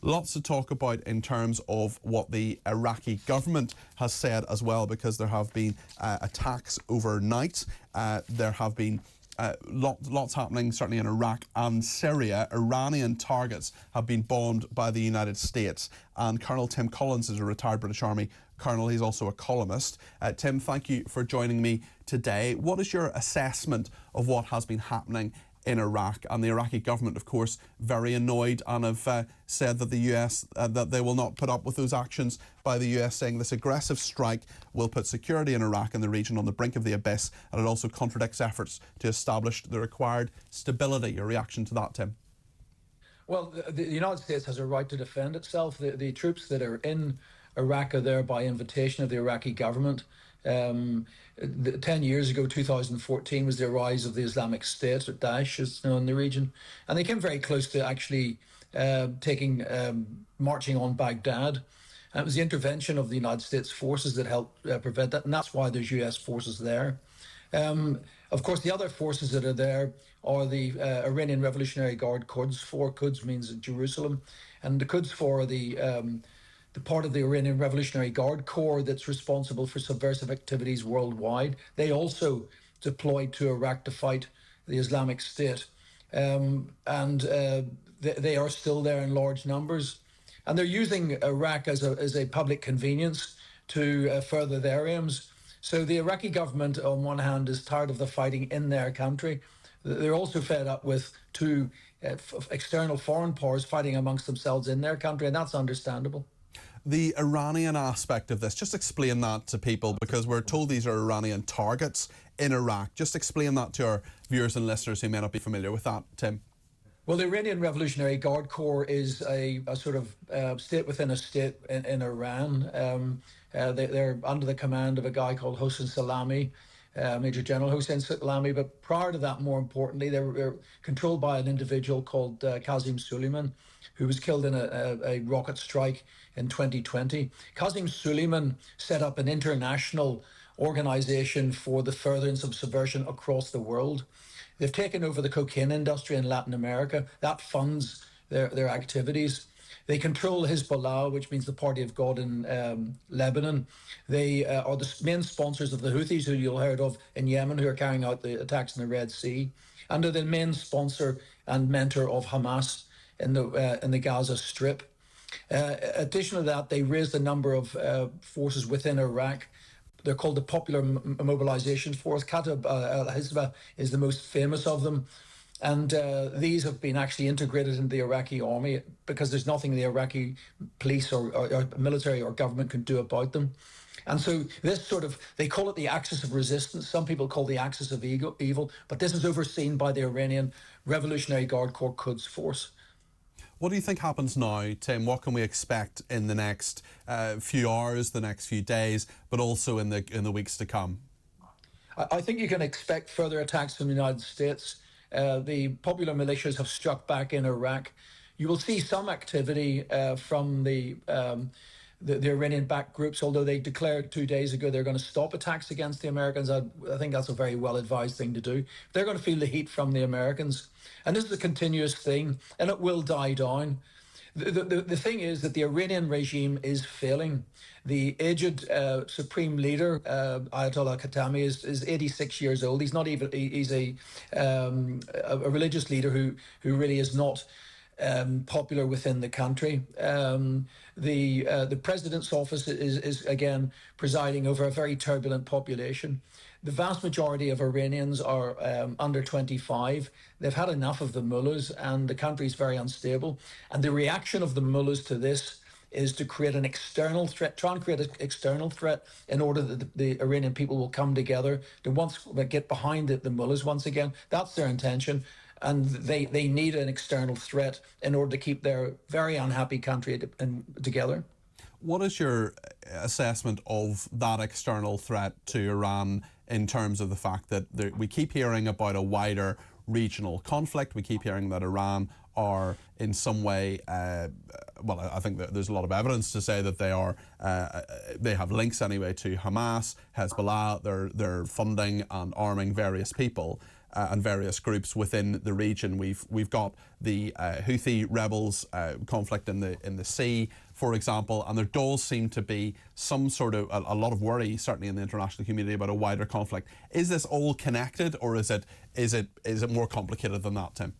Lots to talk about in terms of what the Iraqi government has said as well, because there have been attacks overnight. There have been lots happening, certainly in Iraq and Syria. Iranian targets have been bombed by the United States. And Colonel Tim Collins is a retired British Army colonel. He's also a columnist. Tim, thank you for joining me today. What is your assessment of what has been happening in Iraq? And the Iraqi government, of course, very annoyed and have said that the US, that they will not put up with those actions by the US, saying this aggressive strike will put security in Iraq and the region on the brink of the abyss, and it also contradicts efforts to establish the required stability. Your reaction to that, Tim? Well, the United States has a right to defend itself. The troops that are in Iraq are there by invitation of the Iraqi government. 10 years ago, 2014, was the rise of the Islamic State, or Daesh, as known in the region. And they came very close to actually marching on Baghdad. And it was the intervention of the United States forces that helped prevent that. And that's why there's US forces there. Of course, the other forces that are there are the Iranian Revolutionary Guard Quds Force. Quds means Jerusalem. And the Quds Force are the part of the Iranian Revolutionary Guard Corps that's responsible for subversive activities worldwide. They also deployed to Iraq to fight the Islamic State. They are still there in large numbers. And they're using Iraq as a public convenience to further their aims. So the Iraqi government, on one hand, is tired of the fighting in their country. They're also fed up with two external foreign powers fighting amongst themselves in their country, and that's understandable. The Iranian aspect of this, just explain that to people, because we're told these are Iranian targets in Iraq. Just explain that to our viewers and listeners who may not be familiar with that, Tim. Well, the Iranian Revolutionary Guard Corps is a sort of state within a state in Iran. They're under the command of a guy called Hossein Salami, Major General Hossein Salami. But prior to that, more importantly, they were controlled by an individual called Qasem Soleimani, who was killed in a rocket strike in 2020. Qasem Soleimani set up an international organization for the furtherance of subversion across the world. They've taken over the cocaine industry in Latin America. That funds their activities. They control Hezbollah, which means the Party of God in Lebanon. They are the main sponsors of the Houthis, who you'll heard of in Yemen, who are carrying out the attacks in the Red Sea, and are the main sponsor and mentor of Hamas in the Gaza Strip. Additional to that, they raised a number of forces within Iraq. They're called the Popular Mobilization Force. Kata'ib al-Hizbah is the most famous of them. And these have been actually integrated into the Iraqi army because there's nothing the Iraqi police or military or government can do about them. And so this sort of, they call it the axis of resistance. Some people call the axis of evil, but this is overseen by the Iranian Revolutionary Guard Corps Quds Force. What do you think happens now, Tim? What can we expect in the next few hours, the next few days, but also in the weeks to come? I think you can expect further attacks from the United States. The popular militias have struck back in Iraq. You will see some activity from the Iranian-backed groups, although they declared 2 days ago they're going to stop attacks against the Americans. I think that's a very well-advised thing to do. They're going to feel the heat from the Americans. And this is a continuous thing, and it will die down. The thing is that the Iranian regime is failing. The aged supreme leader, Ayatollah Khatami, is 86 years old. He's not even, he's a religious leader who really is not popular within the country. The president's office is again presiding over a very turbulent population. The vast majority of Iranians are under 25. They've had enough of the mullahs, and the country is very unstable. And the reaction of the mullahs to this is to create an external threat, try and create an external threat in order that the Iranian people will come together to get behind the mullahs once again. That's their intention. And they need an external threat in order to keep their very unhappy country together. What is your assessment of that external threat to Iran in terms of the fact that we keep hearing about a wider regional conflict? We keep hearing that Iran are in some way, well, I think that there's a lot of evidence to say that they have links anyway to Hamas, Hezbollah. They're funding and arming various people. and various groups within the region. We've got the Houthi rebels conflict in the sea, for example, and there does seem to be some sort of a lot of worry, certainly in the international community, about a wider conflict. Is this all connected, or is it more complicated than that, Tim?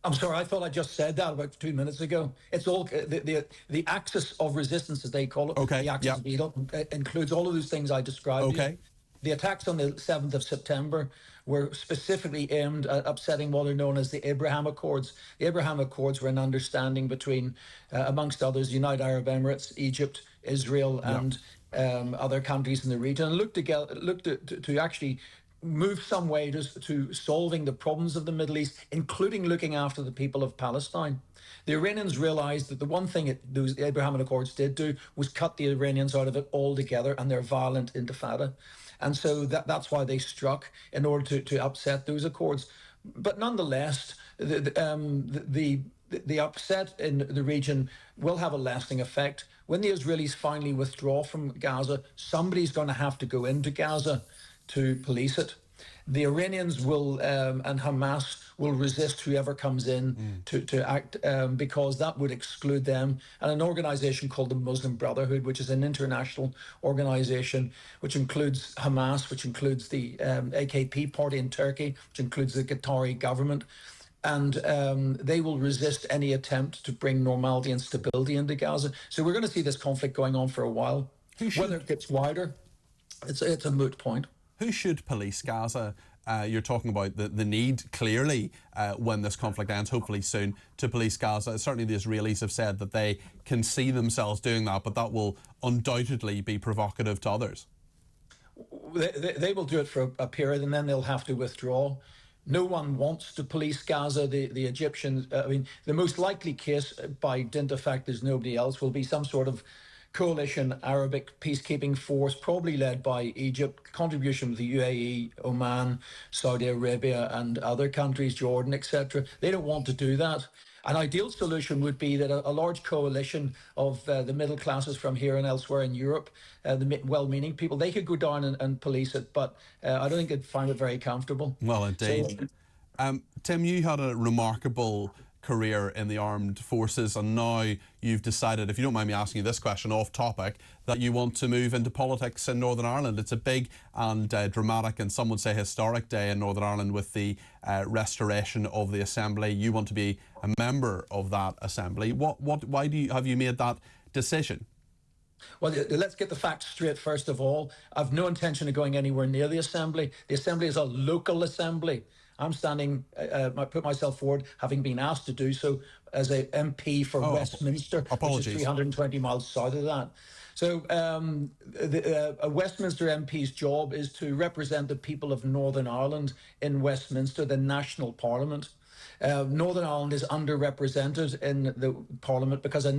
I'm sorry, I thought I just said that about 2 minutes ago. It's all the axis of resistance, as they call it. Okay. The axis of evil includes all of those things I described. Okay. The attacks on the 7th of September were specifically aimed at upsetting what are known as the Abraham Accords. The Abraham Accords were an understanding between, amongst others, United Arab Emirates, Egypt, Israel, and other countries in the region, and looked to actually move some way to solving the problems of the Middle East, including looking after the people of Palestine. The Iranians realized that the one thing those Abraham Accords did do was cut the Iranians out of it altogether and their violent intifada. And so that's why they struck, in order to upset those accords. But nonetheless, the upset in the region will have a lasting effect. When the Israelis finally withdraw from Gaza, somebody's going to have to go into Gaza to police it. The Iranians will and Hamas will resist whoever comes in to act, because that would exclude them and an organization called the Muslim Brotherhood, which is an international organization which includes Hamas, which includes the AKP party in Turkey, which includes the Qatari government. And they will resist any attempt to bring normality and stability into Gaza. So we're going to see this conflict going on for a while. Whether it gets wider, it's a moot point. Who should police Gaza? You're talking about the need, clearly, when this conflict ends, hopefully soon, to police Gaza. Certainly the Israelis have said that they can see themselves doing that, but that will undoubtedly be provocative to others. They will do it for a period, and then they'll have to withdraw. No one wants to police Gaza. The Egyptians, I mean, the most likely case, by dint of fact there's nobody else, will be some sort of coalition Arabic peacekeeping force, probably led by Egypt, contribution with the UAE, Oman, Saudi Arabia, and other countries, Jordan, etc. They don't want to do that. An ideal solution would be that a large coalition of the middle classes from here and elsewhere in Europe, the well-meaning people, they could go down and police it, but I don't think they'd find it very comfortable. Well, indeed. So, Tim, you had a remarkable career in the armed forces, and now you've decided, if you don't mind me asking you this question off topic, that you want to move into politics in Northern Ireland. It's a big and dramatic, and some would say historic, day in Northern Ireland with the restoration of the Assembly. You want to be a member of that Assembly. Why have you made that decision? Well, let's get the facts straight first of all. I've no intention of going anywhere near the Assembly. The Assembly is a local assembly. I'm standing, I put myself forward, having been asked to do so, as a MP for Westminster, which is 320 miles south of that. So a Westminster MP's job is to represent the people of Northern Ireland in Westminster, the national parliament. Northern Ireland is underrepresented in the Parliament because a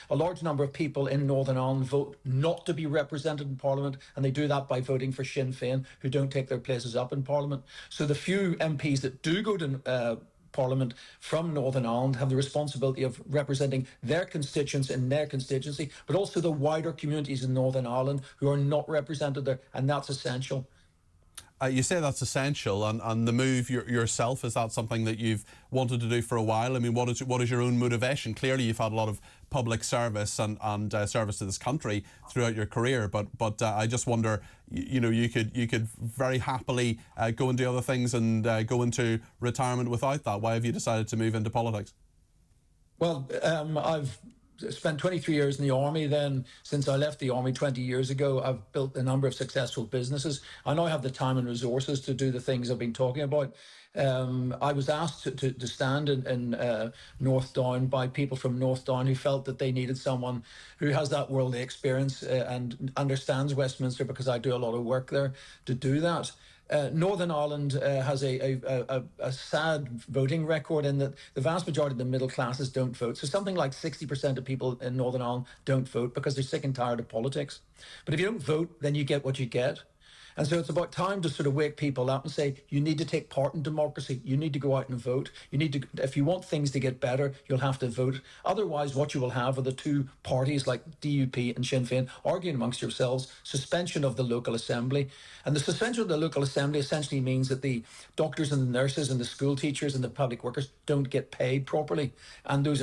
large number of people in Northern Ireland vote not to be represented in Parliament, and they do that by voting for Sinn Féin, who don't take their places up in Parliament. So the few MPs that do go to Parliament from Northern Ireland have the responsibility of representing their constituents in their constituency, but also the wider communities in Northern Ireland who are not represented there, and that's essential. You say that's essential, and the move yourself, is that something that you've wanted to do for a while? I mean, what is your own motivation? Clearly, you've had a lot of public service and service to this country throughout your career, but I just wonder, you could very happily go and do other things and go into retirement without that. Why have you decided to move into politics? Well, I've spent 23 years in the army. Then, since I left the army 20 years ago, I've built a number of successful businesses. I now have the time and resources to do the things I've been talking about. I was asked to stand in North Down by people from North Down who felt that they needed someone who has that worldly experience and understands Westminster, because I do a lot of work there, to do that. Northern Ireland has a sad voting record in that the vast majority of the middle classes don't vote. So something like 60% of people in Northern Ireland don't vote because they're sick and tired of politics. But if you don't vote, then you get what you get. And so it's about time to sort of wake people up and say, you need to take part in democracy. You need to go out and vote. You need to, if you want things to get better, you'll have to vote. Otherwise, what you will have are the two parties like DUP and Sinn Féin arguing amongst yourselves, suspension of the local assembly. And the suspension of the local assembly essentially means that the doctors and the nurses and the school teachers and the public workers don't get paid properly. And those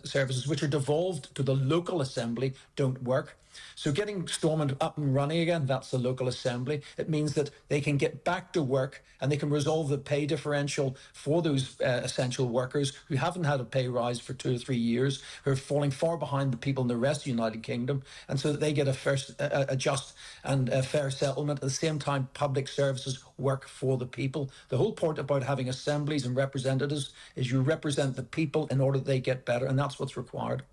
services which are devolved to the local assembly don't work. So getting Stormont up and running again, that's the local assembly. It means that they can get back to work and they can resolve the pay differential for those essential workers who haven't had a pay rise for 2 or 3 years, who are falling far behind the people in the rest of the United Kingdom, and so that they get a just and a fair settlement. At the same time, public services work for the people. The whole point about having assemblies and representatives is you represent the people in order that they get better, and that's what's required.